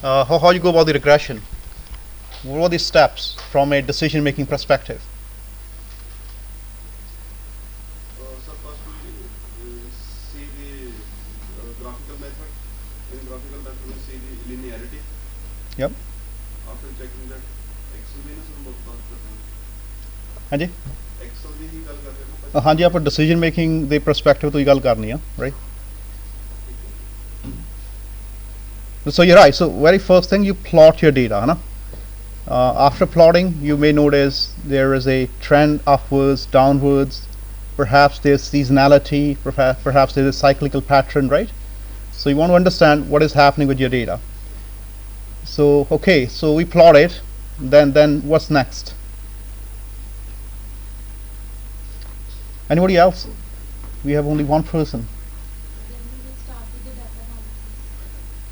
how you go about the regression? What are the steps from a decision-making perspective? So first we see the graphical method. In graphical method we see the linearity. Yep. After checking that, Excel में ना सब बात करते हैं. हाँ जी. Excel में ही गल कर रहे हैं. हाँ जी, आप decision-making the perspective तो ये गल करनी है, right? So you're right. So very first thing, you plot your data, है ना? After plotting, you may notice there is a trend upwards, downwards. Perhaps there's seasonality. Perhaps there's a cyclical pattern, right? So you want to understand what is happening with your data. So okay, so we plot it. Then what's next? Anybody else? We have only one person.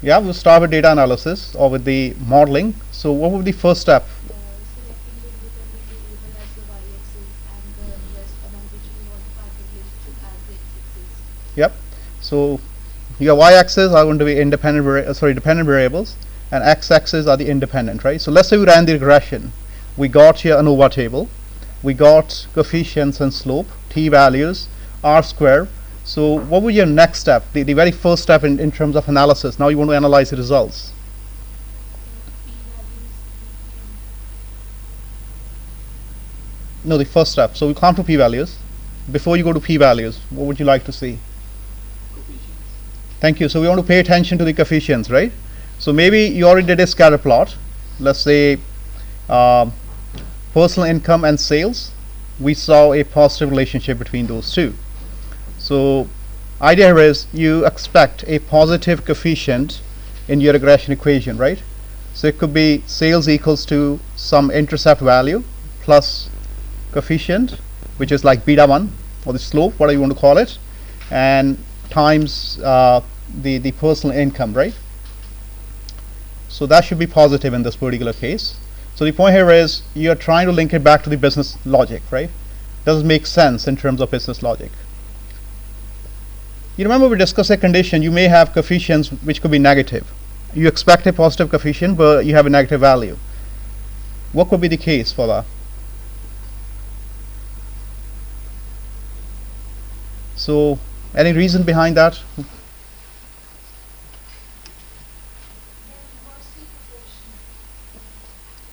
Yeah, we'll start with data analysis or with the modeling. So what would be the first step? Yep. So your y-axis are going to be dependent variables, and x-axis are the independent, right? So let's say we ran the regression. We got here ANOVA table. We got coefficients and slope, t-values, r-square. So what would your next step, the very first step in terms of analysis? Now you want to analyze the results. No, the first step. So we come to p-values. Before you go to p-values, what would you like to see? Thank you. So we want to pay attention to the coefficients, right? So maybe you already did a scatter plot. Let's say personal income and sales. We saw a positive relationship between those two. So idea here is you expect a positive coefficient in your regression equation, right? So it could be sales equals to some intercept value plus coefficient, which is like beta 1 or the slope, whatever you want to call it, and times the personal income, right? So that should be positive in this particular case. So the point here is you're trying to link it back to the business logic, right? Does it make sense in terms of business logic? You remember we discussed a condition. You may have coefficients which could be negative. You expect a positive coefficient, but you have a negative value. What could be the case for that? So, any reason behind that?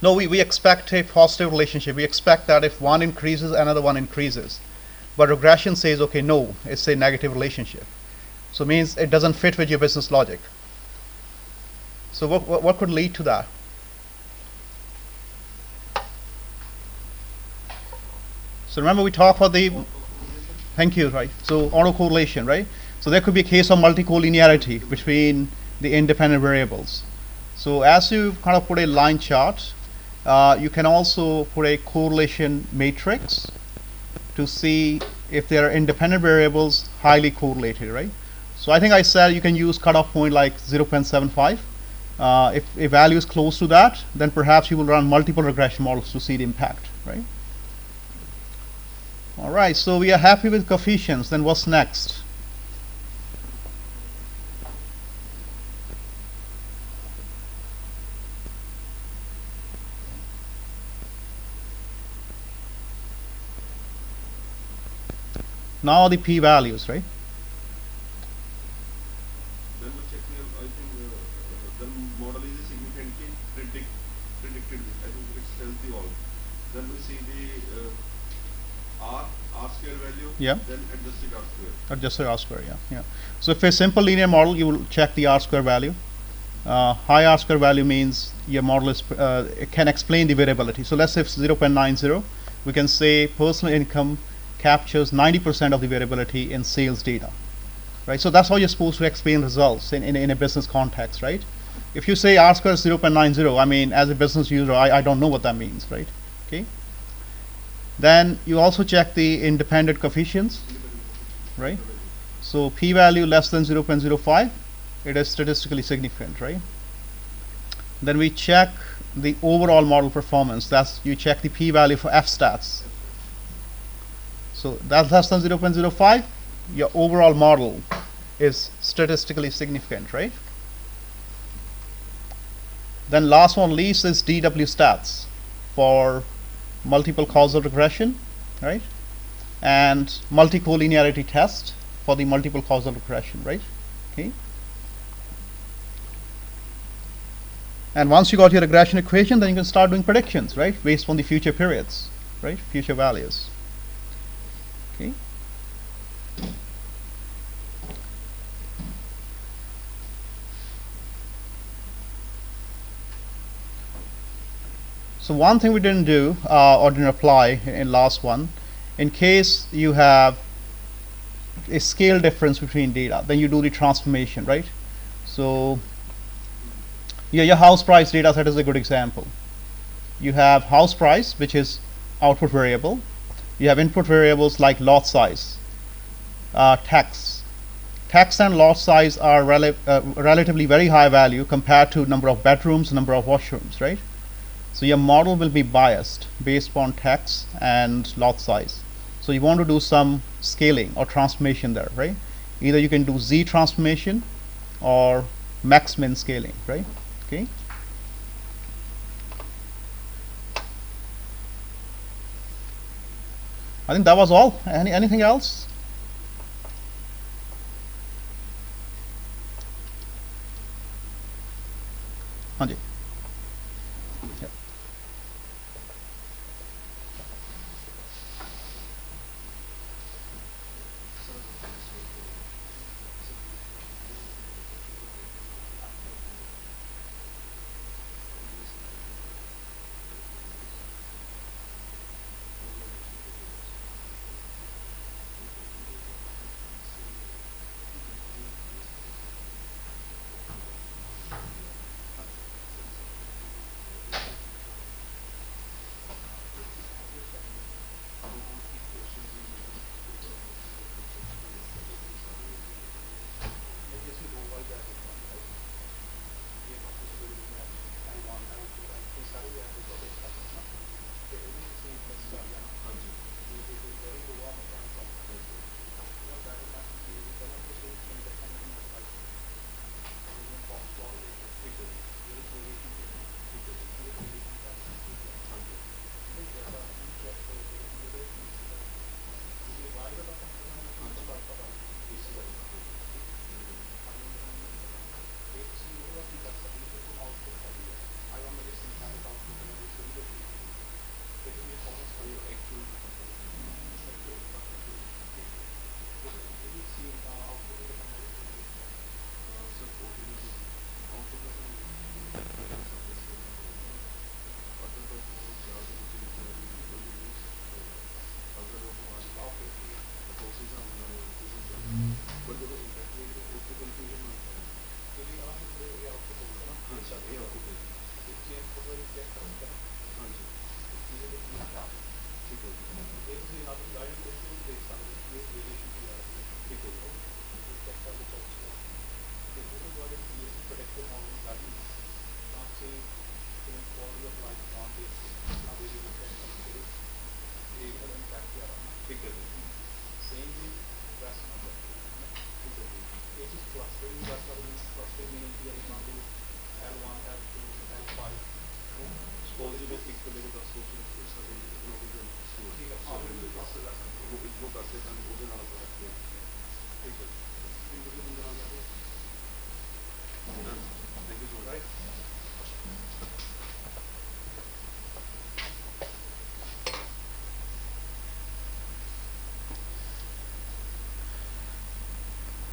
No, we expect a positive relationship. We expect that if one increases, another one increases. But regression says, okay, no, it's a negative relationship. So it means it doesn't fit with your business logic. So what could lead to that? So remember we talked about the, thank you, right? So autocorrelation, right? So there could be a case of multicollinearity between the independent variables. So as you kind of put a line chart, you can also put a correlation matrix to see if there are independent variables highly correlated, right? So I think I said you can use cutoff point like 0.75. If a value is close to that, then perhaps you will run multiple regression models to see the impact, right? All right, so we are happy with coefficients. Then what's next? Now the p-values, right? Then we check the, I think the model is significantly predicted. I think it tells the all. Then we see the r square value. Yeah. Then adjusted r square. Adjusted r square, yeah. So if a simple linear model, you will check the r square value. High r square value means your model is it can explain the variability. So let's say 0.90, we can say personal income captures 90% of the variability in sales data, right? So that's how you're supposed to explain results in a business context, right? If you say r square is 0.90, I mean, as a business user, I don't know what that means, right? Okay. Then you also check the independent coefficients, right? So p-value less than 0.05, it is statistically significant, right? Then we check the overall model performance. That's you check the p-value for f-stats. So that's less than 0.05, your overall model is statistically significant, right? Then last one least is DW stats for multiple causal regression, right? And multi-collinearity test for the multiple causal regression, right? Okay. And once you got your regression equation, then you can start doing predictions, right? Based on the future periods, right? Future values. Okay. So one thing we didn't do or didn't apply in last one, in case you have a scale difference between data, then you do the transformation, right? So yeah, your house price data set is a good example. You have house price, which is output variable. You have input variables like lot size, tax. Tax and lot size are relatively very high value compared to number of bedrooms, number of washrooms, right? So your model will be biased based on tax and lot size. So you want to do some scaling or transformation there, right? Either you can do Z transformation or max min scaling, right? Okay. I think that was all. Anything else? Hanji. Yep.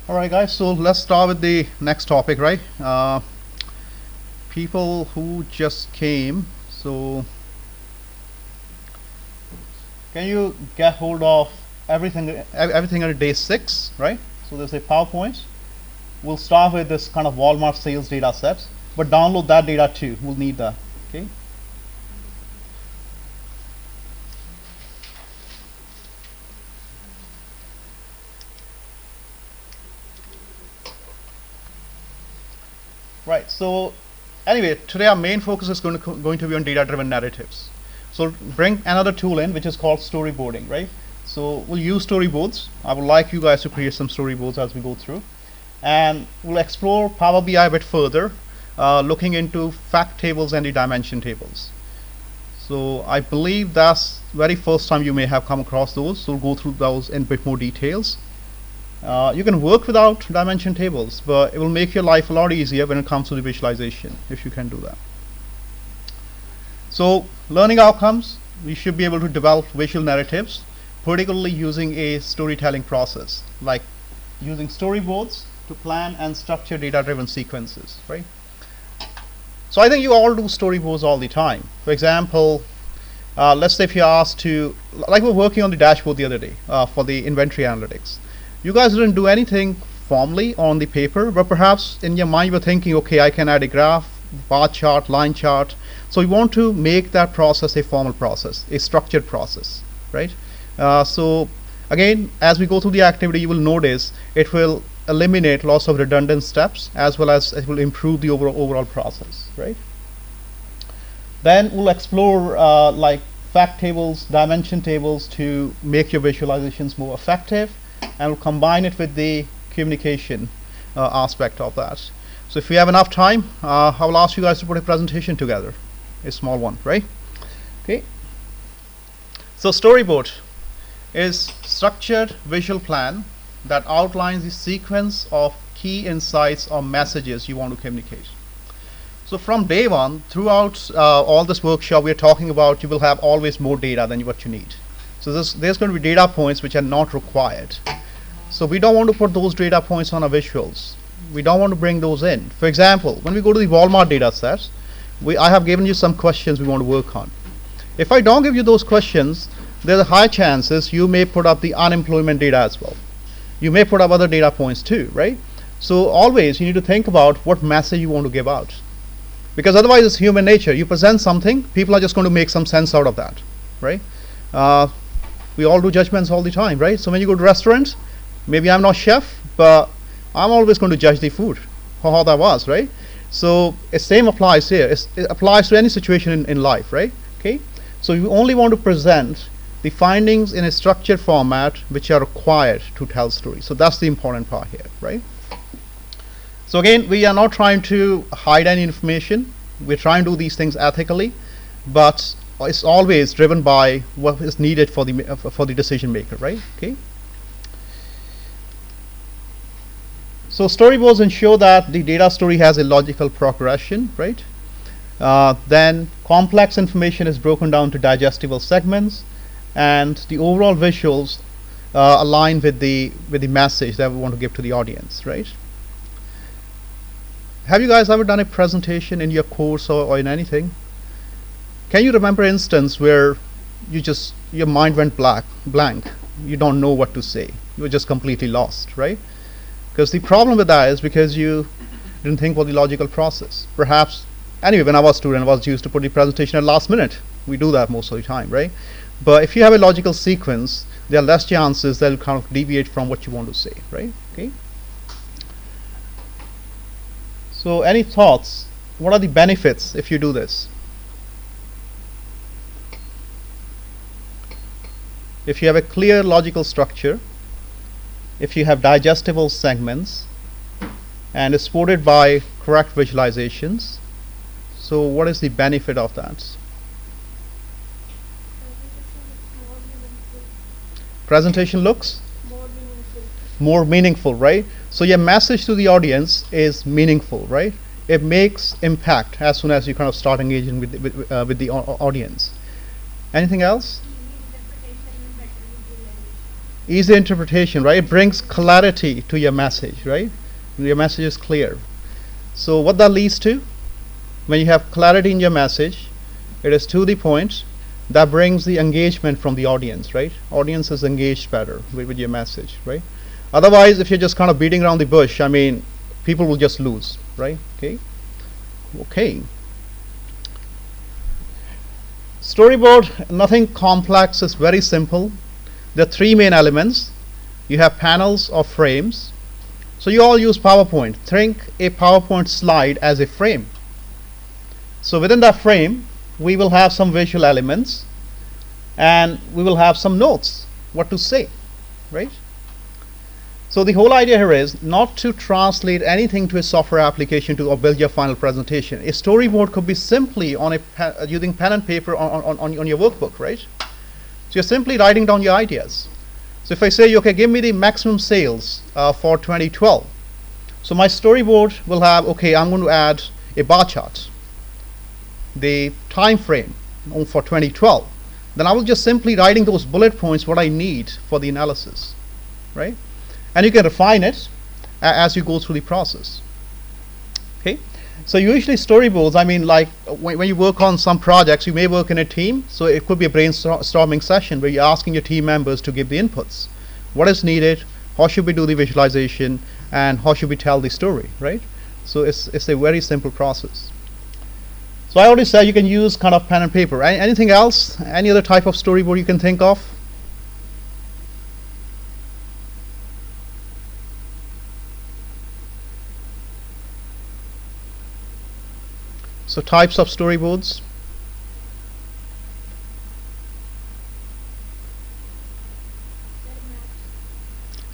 All right, guys. So let's start with the next topic, right? People who just came. So can you get hold of everything under day 6, right? So there's a PowerPoint. We'll start with this kind of Walmart sales data set, but download that data too. We'll need that. Okay. Right. So anyway, today our main focus is going to be on data-driven narratives. So bring another tool in, which is called storyboarding, right? So we'll use storyboards. I would like you guys to create some storyboards as we go through, and we'll explore Power BI a bit further looking into fact tables and the dimension tables. So I believe that's very first time you may have come across those. So we'll go through those in a bit more details. You can work without dimension tables, but it will make your life a lot easier when it comes to the visualization if you can do that. So learning outcomes, we should be able to develop visual narratives, particularly using a storytelling process, like using storyboards to plan and structure data-driven sequences, right? So I think you all do storyboards all the time. For example, let's say if you're asked to, like we're working on the dashboard the other day for the inventory analytics. You guys didn't do anything formally on the paper, but perhaps in your mind you were thinking, okay, I can add a graph, bar chart, line chart. So we want to make that process a formal process, a structured process, right? So again, as we go through the activity, you will notice it will eliminate lots of redundant steps, as well as it will improve the overall process, right? Then we'll explore like fact tables, dimension tables to make your visualizations more effective, and we'll combine it with the communication aspect of that. So if we have enough time, I will ask you guys to put a presentation together, a small one, right? Okay. So storyboard is structured visual plan that outlines the sequence of key insights or messages you want to communicate. So from day one, throughout all this workshop, we are talking about you will have always more data than what you need. So there's going to be data points which are not required. So we don't want to put those data points on our visuals. We don't want to bring those in. For example, when we go to the Walmart data set, I have given you some questions we want to work on. If I don't give you those questions, there's a high chances you may put up the unemployment data as well. You may put up other data points too, right? So always you need to think about what message you want to give out. Because otherwise it's human nature. You present something, people are just going to make some sense out of that, right? We all do judgments all the time, right? So when you go to restaurants, maybe I'm not chef, but I'm always going to judge the food, how that was, right? So the same applies here. It applies to any situation in life, right? Okay. So you only want to present the findings in a structured format which are required to tell stories. So that's the important part here, right? So again, we are not trying to hide any information. We're trying to do these things ethically, but it's always driven by what is needed for the decision maker, right? Okay. So storyboards ensure that the data story has a logical progression, right? Then complex information is broken down to digestible segments, and the overall visuals align with the message that we want to give to the audience, right? Have you guys ever done a presentation in your course or in anything? Can you remember an instance where your mind went blank? You don't know what to say. You were just completely lost, right? Because the problem with that is because you didn't think about the logical process. Perhaps, anyway, when I was a student, I was used to put the presentation at last minute. We do that most of the time, right? But if you have a logical sequence, there are less chances they'll kind of deviate from what you want to say, right? Okay. So any thoughts? What are the benefits if you do this? If you have a clear logical structure, if you have digestible segments, and is supported by correct visualizations, so what is the benefit of that? Presentation looks more meaningful, right? So your message to the audience is meaningful, right? It makes impact as soon as you kind of start engaging with the audience. Anything else? Easy interpretation, right? It brings clarity to your message, right? Your message is clear. So what that leads to, when you have clarity in your message, it is to the point. That brings the engagement from the audience, right? Audience is engaged better with your message, right? Otherwise, if you're just kind of beating around the bush, I mean, people will just lose, right? Okay. Okay. Storyboard, nothing complex, it's very simple. There are three main elements. You have panels or frames. So you all use PowerPoint. Think a PowerPoint slide as a frame. So within that frame, we will have some visual elements, and we will have some notes, what to say, right? So the whole idea here is not to translate anything to a software application to or build your final presentation. A storyboard could be simply on using pen and paper on your workbook, right? So you're simply writing down your ideas. So if I say, okay, give me the maximum sales for 2012. So my storyboard will have, okay, I'm going to add a bar chart, the time frame for 2012. Then I will just simply writing those bullet points what I need for the analysis, right? And you can refine it as you go through the process. Okay, so usually storyboards, I mean, like when you work on some projects, you may work in a team, so it could be a brainstorming session where you're asking your team members to give the inputs. What is needed? How should we do the visualization? And how should we tell the story, right? So it's a very simple process. So I already said you can use kind of pen and paper. Anything else? Any other type of storyboard you can think of? So types of storyboards.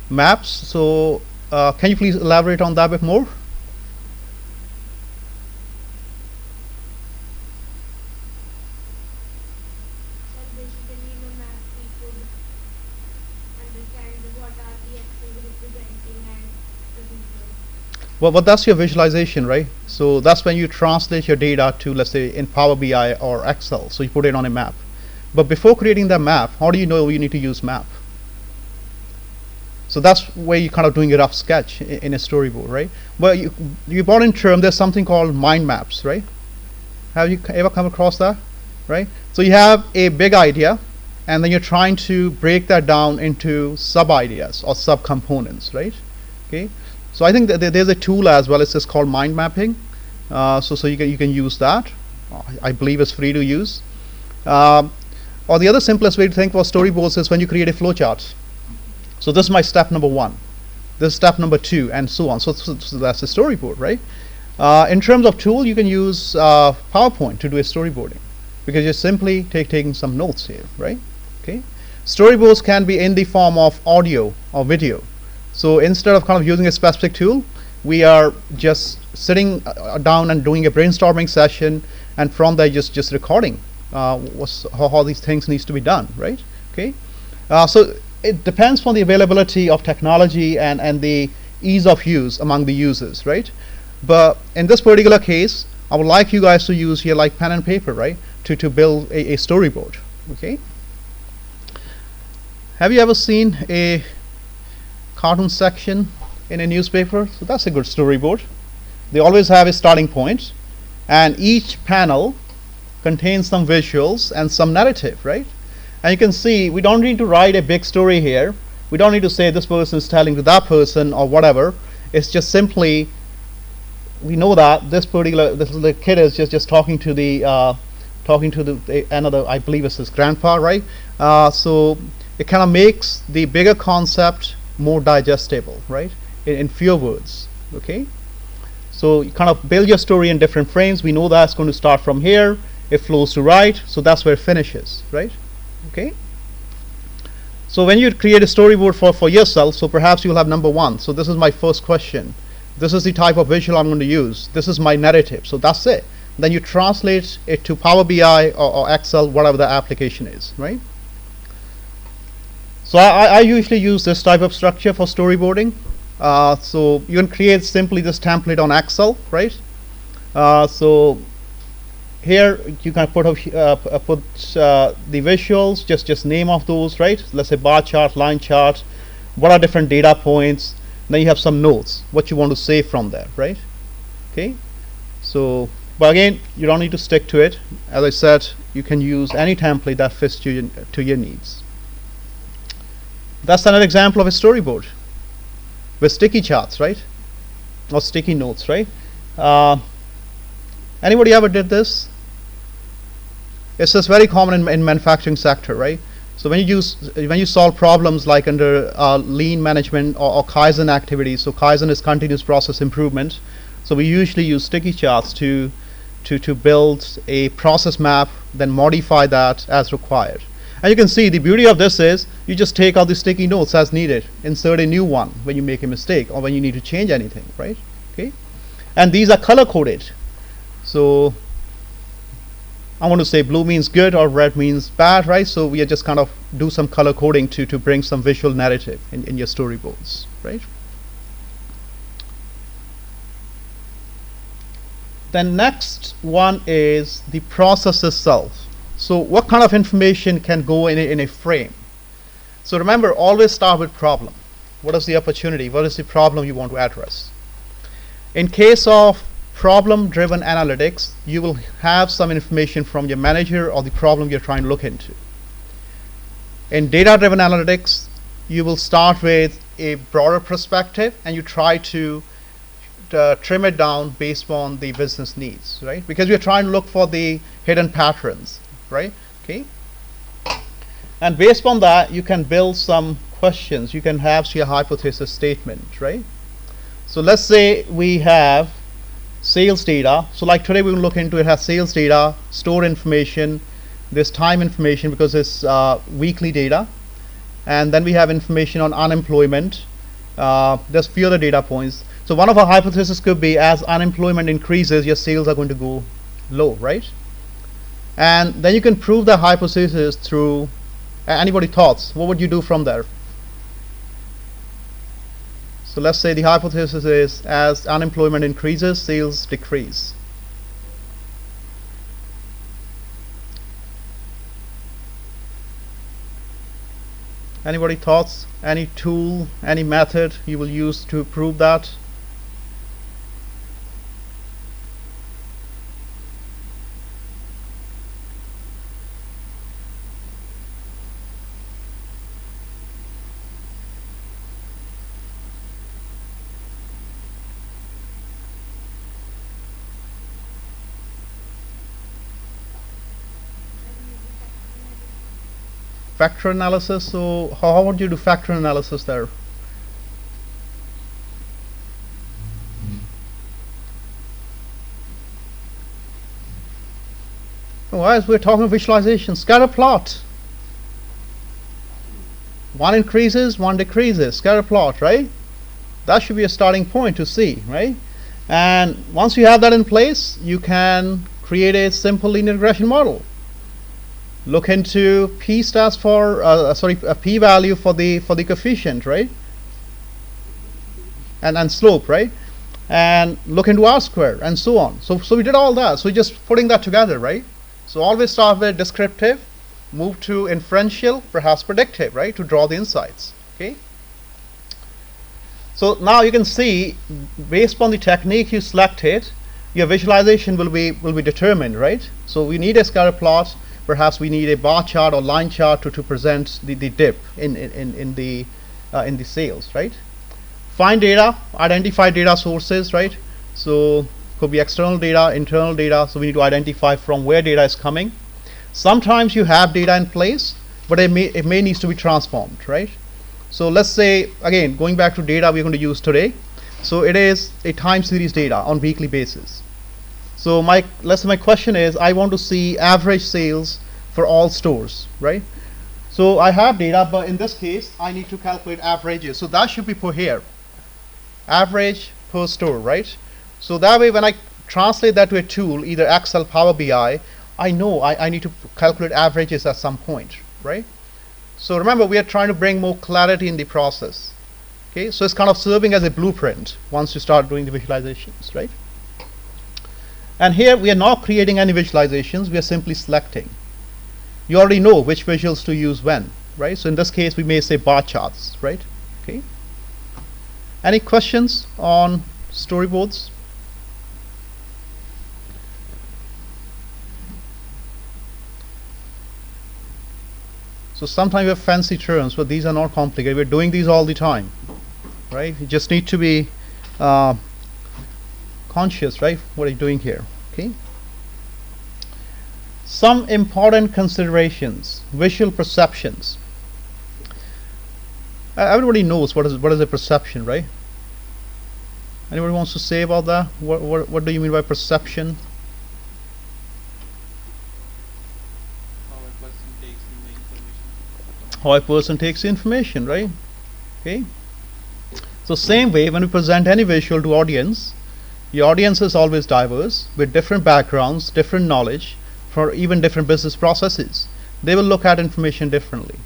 Maps. So can you please elaborate on that a bit more? Well, but that's your visualization, right? So that's when you translate your data to, let's say, in Power BI or Excel. So you put it on a map. But before creating that map, how do you know you need to use map? So that's where you're kind of doing a rough sketch in a storyboard, right? Well, you brought in term, there's something called mind maps, right? Have you ever come across that, right? So you have a big idea, and then you're trying to break that down into sub-ideas or sub-components, right? Okay. So I think that there's a tool as well. It's just called mind mapping. So you can use that. I believe it's free to use. Or the other simplest way to think about storyboards is when you create a flowchart. So this is my step number 1. This is step number 2, and so on. So that's a storyboard, right? In terms of tool, you can use PowerPoint to do a storyboarding, because you're simply taking some notes here, right? Okay. Storyboards can be in the form of audio or video. So instead of kind of using a specific tool, we are just sitting down and doing a brainstorming session, and from there just recording how these things needs to be done, right? Okay. So it depends on the availability of technology and the ease of use among the users, right? But in this particular case, I would like you guys to use here like pen and paper, right, to build a storyboard. Okay. Have you ever seen a cartoon section in a newspaper? So that's a good storyboard. They always have a starting point, and each panel contains some visuals and some narrative, right? And you can see we don't need to write a big story here. We don't need to say this person is telling to that person or whatever. It's just simply, we know that this little kid is just talking to the another, I believe it's his grandpa, right? So it kind of makes the bigger concept more digestible, right, in fewer words. Okay, so you kind of build your story in different frames. We know that's going to start from here, it flows to right, so that's where it finishes, right? Okay, so when you create a storyboard for yourself, so perhaps you'll have number 1. So this is my first question, this is the type of visual I'm going to use, this is my narrative, so that's it. Then you translate it to Power BI or Excel, whatever the application is, right? So I usually use this type of structure for storyboarding. So you can create simply this template on Excel, right? So here you can put the visuals, just name of those, right? Let's say bar chart, line chart, what are different data points. Then you have some notes, what you want to say from there, right? Okay. So, but again, you don't need to stick to it. As I said, you can use any template that fits to your needs. That's another example of a storyboard with sticky charts, right? Or sticky notes, right? Anybody ever did this? It's just very common in manufacturing sector, right? So when you solve problems like under lean management or Kaizen activities, so Kaizen is continuous process improvement. So we usually use sticky charts to build a process map, then modify that as required. And you can see the beauty of this is you just take out the sticky notes as needed, insert a new one when you make a mistake or when you need to change anything, right? Okay, and these are color coded. So I want to say blue means good or red means bad, right? So we are just kind of do some color coding to bring some visual narrative in your storyboards, right? Then next one is the process itself. So what kind of information can go in a frame? So remember, always start with problem. What is the opportunity? What is the problem you want to address? In case of problem-driven analytics, you will have some information from your manager or the problem you're trying to look into. In data-driven analytics, you will start with a broader perspective and you try to trim it down based on the business needs, right? Because we're trying to look for the hidden patterns, right? Okay. And based on that, you can build some questions. You can have your hypothesis statement, right? So let's say we have sales data. So like today we will look into it has sales data, store information, this time information because it's weekly data, and then we have information on unemployment. There's few other data points. So one of our hypotheses could be as unemployment increases, your sales are going to go low, right? And then you can prove the hypothesis through anybody thoughts. What would you do from there? So let's say the hypothesis is as unemployment increases, sales decrease. Anybody thoughts? Any tool, any method you will use to prove that? Factor analysis. So how would you do factor analysis there? Oh, as we're talking visualization, scatter plot. One increases, one decreases. Scatter plot, right? That should be a starting point to see, right? And once you have that in place, you can create a simple linear regression model. Look into P stands for a P value for the coefficient, right? And slope, right? And look into R square and so on. So we did all that. So just putting that together, right? So always start with descriptive, move to inferential, perhaps predictive, right? To draw the insights. Okay. So now you can see, based on the technique you selected, your visualization will be determined, right? So we need a scatter plot. Perhaps we need a bar chart or line chart to present the dip in the sales, right? Find data, identify data sources, right? So could be external data, internal data. So we need to identify from where data is coming. Sometimes you have data in place, but it may needs to be transformed, right? So let's say, again, going back to data we're going to use today. So it is a time series data on weekly basis. So let's say my question is, I want to see average sales for all stores, right? So I have data, but in this case, I need to calculate averages. So that should be put here. Average per store, right? So that way, when I translate that to a tool, either Excel, Power BI, I know I need to calculate averages at some point, right? So remember, we are trying to bring more clarity in the process. Okay, so it's kind of serving as a blueprint once you start doing the visualizations, right? And here we are not creating any visualizations, we are simply selecting. You already know which visuals to use when, right? So in this case, we may say bar charts, right? Okay. Any questions on storyboards? So sometimes we have fancy terms, but these are not complicated. We're doing these all the time, right? You just need to be conscious, right? What are you doing here? Okay. Some important considerations: visual perceptions. Everybody knows what is a perception, right? Anybody wants to say about that? What do you mean by perception? How a person takes in the information how a person takes the information, right? Okay. So same way, when we present any visual to audience, the audience is always diverse with different backgrounds, different knowledge, for even different business processes. They will look at information differently.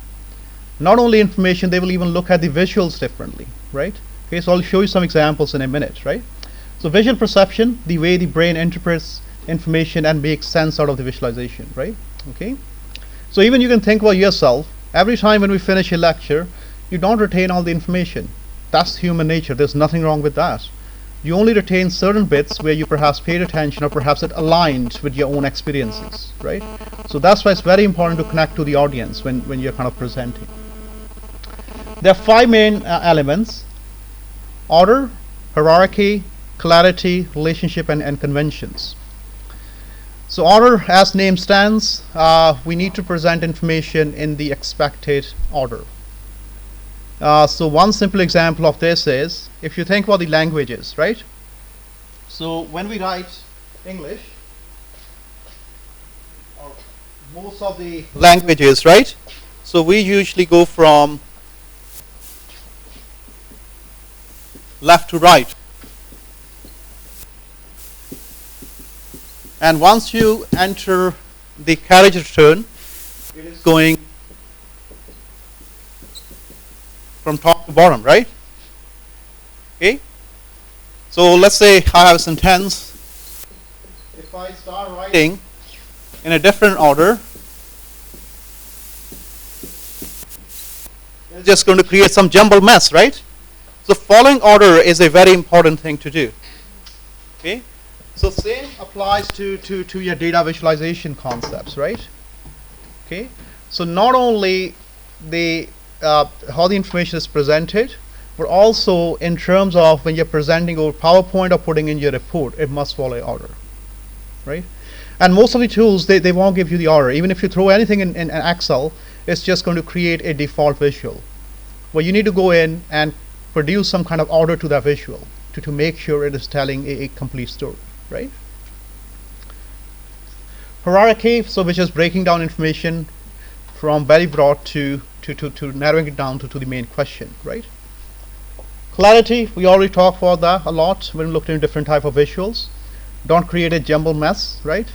Not only information, they will even look at the visuals differently, right? Okay, so I'll show you some examples in a minute, right? So visual perception, the way the brain interprets information and makes sense out of the visualization, right? Okay. So even you can think about yourself, every time when we finish a lecture, you don't retain all the information. That's human nature, there's nothing wrong with that. You only retain certain bits where you perhaps paid attention or perhaps it aligned with your own experiences, right? So that's why it's very important to connect to the audience when you're kind of presenting. There are five main elements: order, hierarchy, clarity, relationship, and conventions. So order, as name stands, we need to present information in the expected order. So one simple example of this is, if you think about the languages, right? So when we write English, or most of the languages, right? So we usually go from left to right. And once you enter the carriage return, it is going from top to bottom, right? Okay. So let's say I have a sentence. If I start writing in a different order, it's just going to create some jumbled mess, right? So following order is a very important thing to do. Okay. So same applies to your data visualization concepts, right? Okay. So not only the how the information is presented, but also in terms of when you're presenting over PowerPoint or putting in your report, it must follow order, right? And most of the tools, they won't give you the order. Even if you throw anything in Excel, it's just going to create a default visual. Well, you need to go in and produce some kind of order to that visual to make sure it is telling a complete story, right? Hierarchy, so which is breaking down information from very broad to narrowing it down to the main question, right? Clarity, we already talked about that a lot when we looked at different type of visuals. Don't create a jumbled mess, right?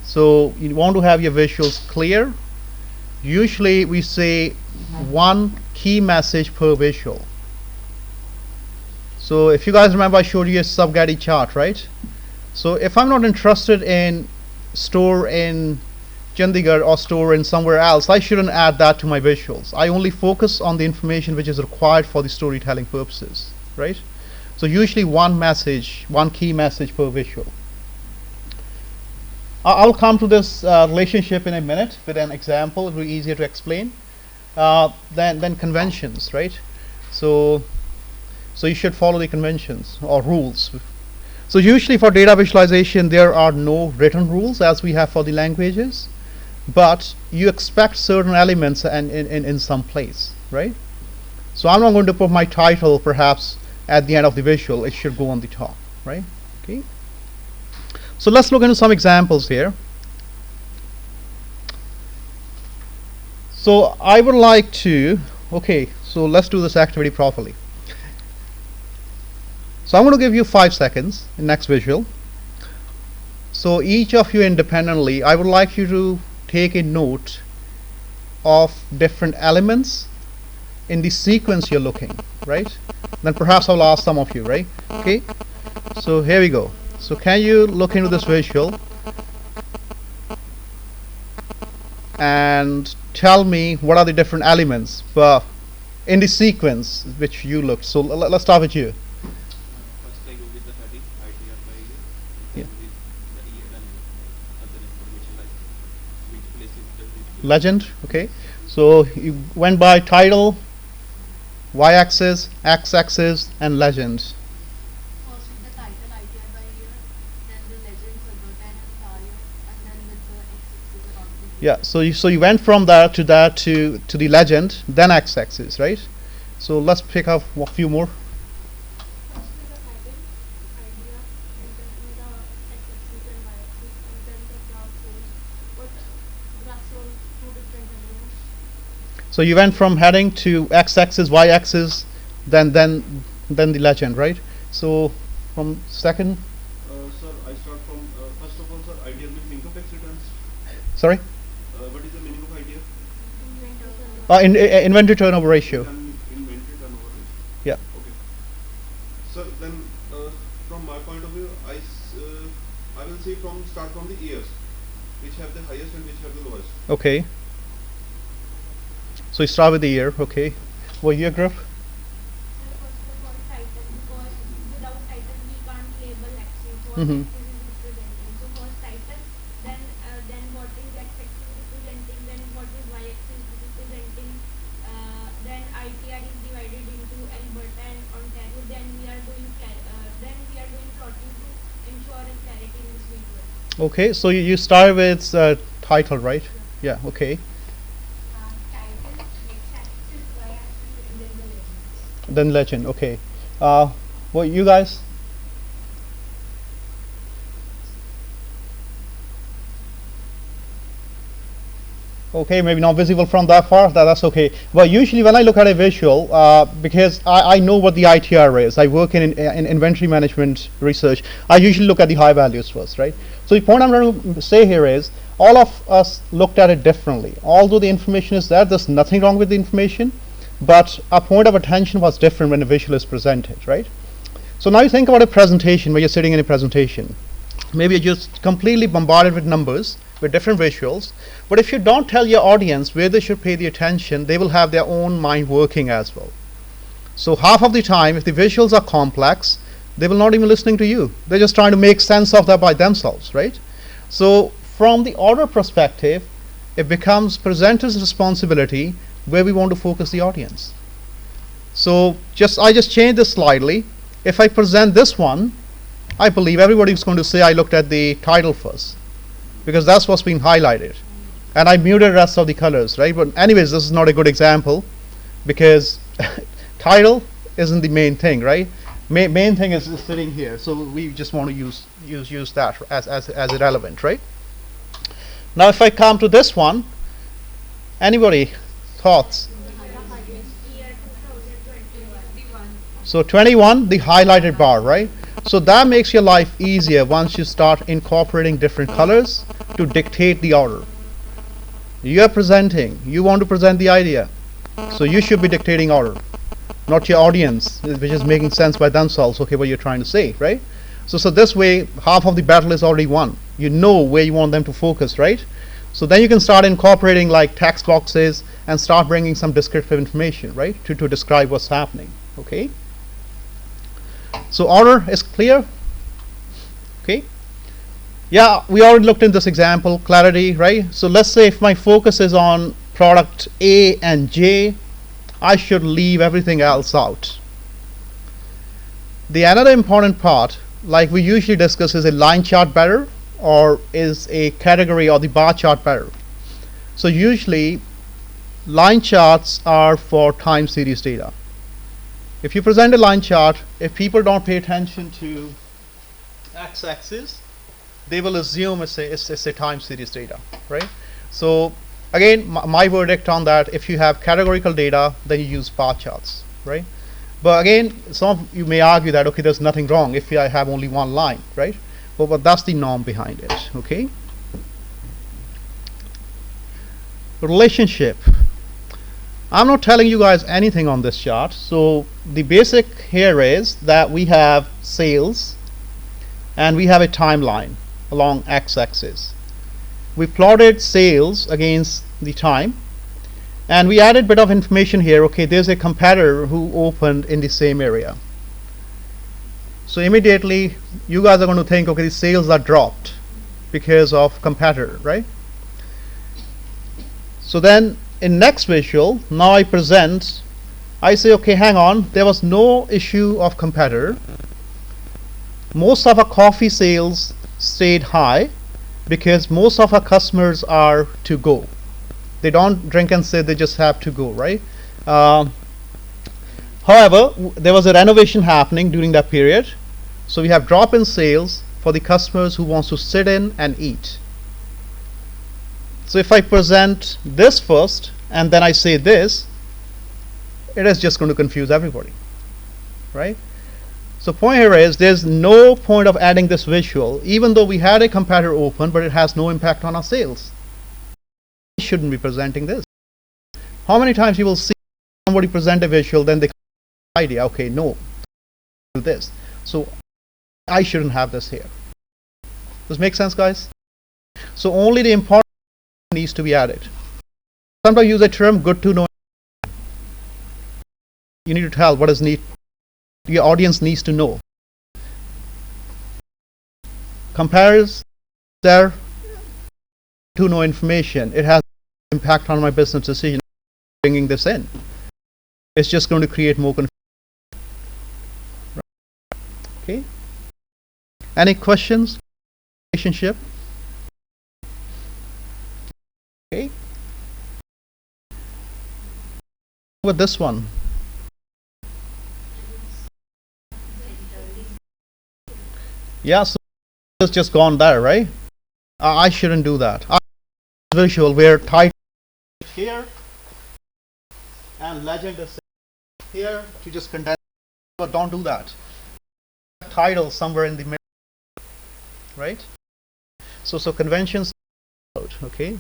So you want to have your visuals clear. Usually we say one key message per visual. So if you guys remember, I showed you a sub-Getty chart, right? So if I'm not interested in store in Chandigarh or store in somewhere else, I shouldn't add that to my visuals. I only focus on the information which is required for the storytelling purposes, right? So usually one message, one key message per visual. I'll come to this relationship in a minute with an example. It will be easier to explain. Then conventions, right? So you should follow the conventions or rules. So usually for data visualization, there are no written rules as we have for the languages, but you expect certain elements in some place, right? So I'm not going to put my title perhaps at the end of the visual. It should go on the top, right? Okay. So let's look into some examples here. So I would like to, okay, so let's do this activity properly. So I'm going to give you 5 seconds in next visual. So each of you independently, I would like you to take a note of different elements in the sequence you're looking, right? Then perhaps I'll ask some of you, right? Okay. So here we go. So can you look into this visual and tell me what are the different elements in the sequence which you looked? So let's start with you. First I go with the heading, idea by year, Yeah. then with the year and other information like which place is the Legend, okay. So you went by title, y-axis, x-axis, and legend. First with the title, idea by year, then the legend, Sagotan and Thalia, and then with the x-axis around the year. Yeah, so you went from that to the legend, then x-axis, right? So let's pick up a few more. First with the title, idea, and then with the x-axis and y-axis, and then the graph shows what graph shows two different elements. So you went from heading to x-axis, y-axis, then the legend, right? So from second, Sir, I start from first of all, sir, idea will think of accidents. sorry, What is the meaning of idea? inventory turnover ratio. Inventory turnover ratio. Yeah. Okay. Sir, then from my point of view, I will see start from the years, which have the highest and which have the lowest. Okay. So you start with the year. Okay. What year group? First of all, title, because without title we can't label axis. What Mhm. axis is representing. So first title, then what is x-axis representing, then what is y-axis representing, then ITR is divided into Alberta and Ontario. Then we are doing plotting to ensure a clarity in this visual. Okay. So you start with title, right? Yeah. Okay. Title, x-axis, y-axis, and then the legend. Then legend. Okay. What you guys? Okay, maybe not visible from that far. That's okay. But usually when I look at a visual, because I know what the ITR is, I work in inventory management research. I usually look at the high values first, right? So the point I'm trying to say here is, all of us looked at it differently. Although the information is there, there's nothing wrong with the information, but our point of attention was different when a visual is presented, right? So now you think about a presentation where you're sitting in a presentation. Maybe you're just completely bombarded with numbers, with different visuals, but if you don't tell your audience where they should pay the attention, they will have their own mind working as well. So half of the time, if the visuals are complex, they will not even listening to you. They're just trying to make sense of that by themselves, right? So from the order perspective, it becomes presenter's responsibility where we want to focus the audience. So I just changed this slightly. If I present this one, I believe everybody's going to say I looked at the title first, because that's what's being highlighted. And I muted the rest of the colors, right? But anyways, this is not a good example, because title isn't the main thing, right? Main thing is sitting here, so we just want to use that as irrelevant, right? Now if I come to this one, anybody thoughts? Year 2021. So 21, the highlighted bar, right? So that makes your life easier once you start incorporating different colors to dictate the order. You are presenting, you want to present the idea, so you should be dictating order, not your audience, which is making sense by themselves, okay, what you're trying to say, right? So this way, half of the battle is already won. You know where you want them to focus, right? So then you can start incorporating like text boxes and start bringing some descriptive information, right, to describe what's happening, okay? So order is clear, okay? Yeah, we already looked in this example, clarity, right? So let's say if my focus is on product A and J, I should leave everything else out. The another important part, like we usually discuss, is a line chart better or is a category or the bar chart better? So usually line charts are for time series data. If you present a line chart, if people don't pay attention to x-axis, they will assume it's a time series data, right? So again, my verdict on that, if you have categorical data, then you use bar charts, right? But again, some of you may argue that, okay, there's nothing wrong if I have only one line, right? But that's the norm behind it, okay? Relationship. I'm not telling you guys anything on this chart. So the basic here is that we have sales and we have a timeline along x-axis. We plotted sales against the time and we added a bit of information here. Okay, there's a competitor who opened in the same area. So immediately you guys are going to think, okay, the sales are dropped because of competitor, right? So then in next visual, now I present, I say, okay, hang on, there was no issue of competitor. Most of our coffee sales stayed high because most of our customers are to go. They don't drink and say, they just have to go, right? However, there was a renovation happening during that period. So we have drop in sales for the customers who wants to sit in and eat. So if I present this first, and then I say this, it is just going to confuse everybody, right? So point here is there's no point of adding this visual, even though we had a comparator open, but it has no impact on our sales. We shouldn't be presenting this. How many times you will see somebody present a visual, then they idea, okay, no, do this. So I shouldn't have this here. Does this make sense, guys? So only the important needs to be added. Sometimes use a term good to know. You need to tell what is need. Your audience needs to know. Compares their to know information. It has impact on my business decision. Bringing this in, it's just going to create more confusion. Okay. Any questions? Relationship. Okay. With this one. Yeah, so it's just gone there, right? I shouldn't do that. Visual where title here and legend is here to just condense, but don't do that. Title somewhere in the middle, right? So conventions, okay.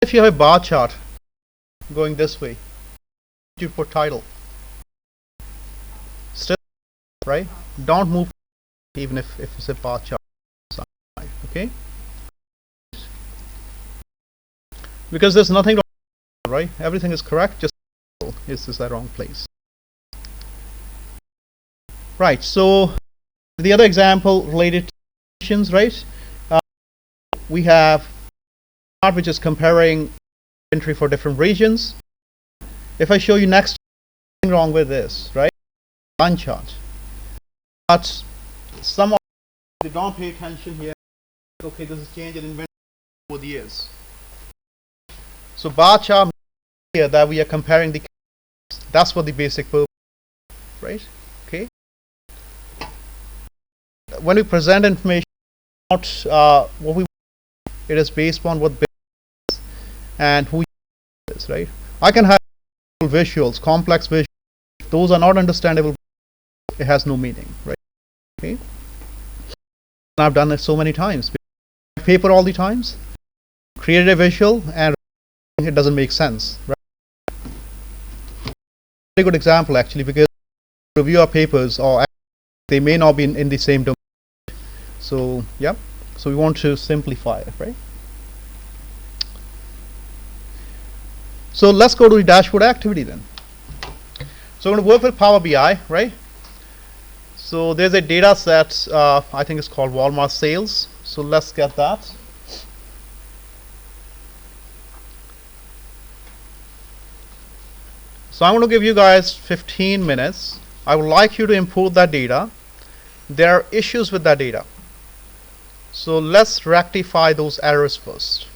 If you have a bar chart going this way, you put title. Still, right? Don't move even if it's a bar chart, okay? Because there's nothing wrong, right? Everything is correct, just is the wrong place. Right, so the other example related to regions, right? We have chart which is comparing inventory for different regions. If I show you next, nothing wrong with this, right? One chart. But some of they don't pay attention here. Okay, this is change in inventory over the years. So bar chart here that we are comparing the, that's what the basic purpose, right? Okay. When we present information, not what we, it is based on what business and who is, right? I can have visuals, complex visuals. Those are not understandable. It has no meaning, right? Okay. And I've done it so many times. Paper all the times. Created a visual and it doesn't make sense, right? Very good example actually, because review our papers or they may not be in the same domain. So yeah, so we want to simplify it, right? So let's go to the dashboard activity then. So I'm going to work with Power BI, right? So there's a data set, I think it's called Walmart sales. So let's get that. So I'm going to give you guys 15 minutes. I would like you to import that data. There are issues with that data. So let's rectify those errors first.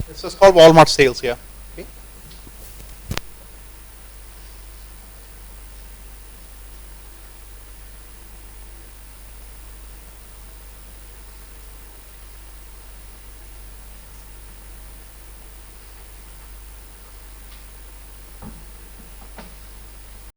This is called Walmart sales here.